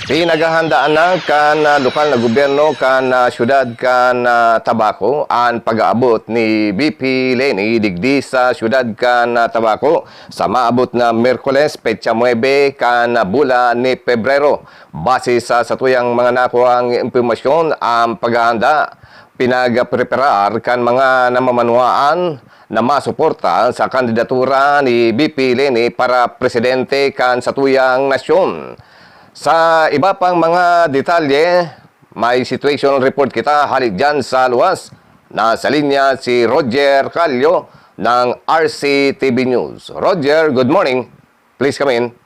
Pinaghahandaan na kan lokal na gobyerno kan syudad kan Tabaco ang pag-aabot ni BP Leni digdi sa syudad kan Tabaco sa maabot na Miyerkules petsa 9 kan bulan ni Pebrero. Base sa satuyang mga nakuhang impormasyon, ang paghahanda pinagpreparar kan mga namamanuaan na masuporta sa kandidatura ni BP Leni para presidente kan satuyang nasyon. Sa iba pang mga detalye, may situation report kita halik dyan sa luwas. Nasa linya si Roger Calio ng RCTV News. Roger, good morning. Please come in.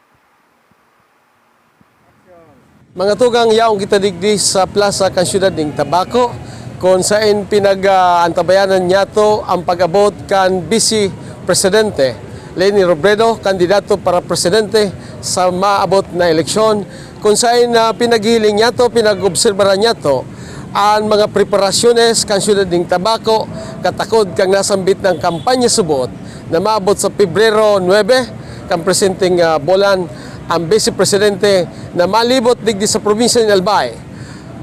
Mga tugang yaong kita digdi sa Plaza kan Syudad ng Tabaco kung saan pinag-antabayanan niya to ang pag-abot kan Vice Presidente Leni Robredo, kandidato para presidente sa maabot na eleksyon, kung saan pinaghiling niya to, pinag-obserbaran niya to ang mga preparasyones kan Syudad ng Tabaco katakod kang nasambit ng kampanya subot na maabot sa Pebrero 9 kang presenting bolan ang Vice Presidente na malibot digdi sa probinsya ng Albay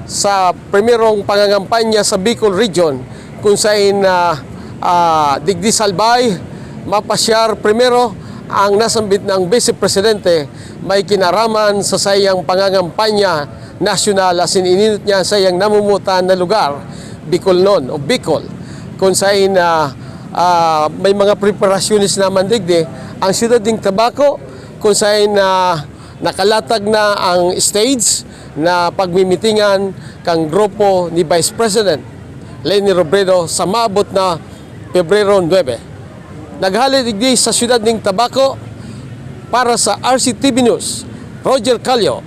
sa primerong pangangampanya sa Bicol Region kung saan digdi sa Albay mapasyar primero ang nasambit ng Vice Presidente may kinaraman sa sayang pangangampanya nasyonal asin ininot niya sa sayang namumutan na lugar Bicolnon o Bicol kung saan may mga preparasyonis naman digdi ang Syudad ng Tabaco kung saan nakalatag na ang stage na pagmimitingan kang grupo ni Vice President Leni Robredo sa maabot na Pebrero 9. Naghalid digdi sa Syudad ng Tabaco para sa RCTV News, Roger Calio.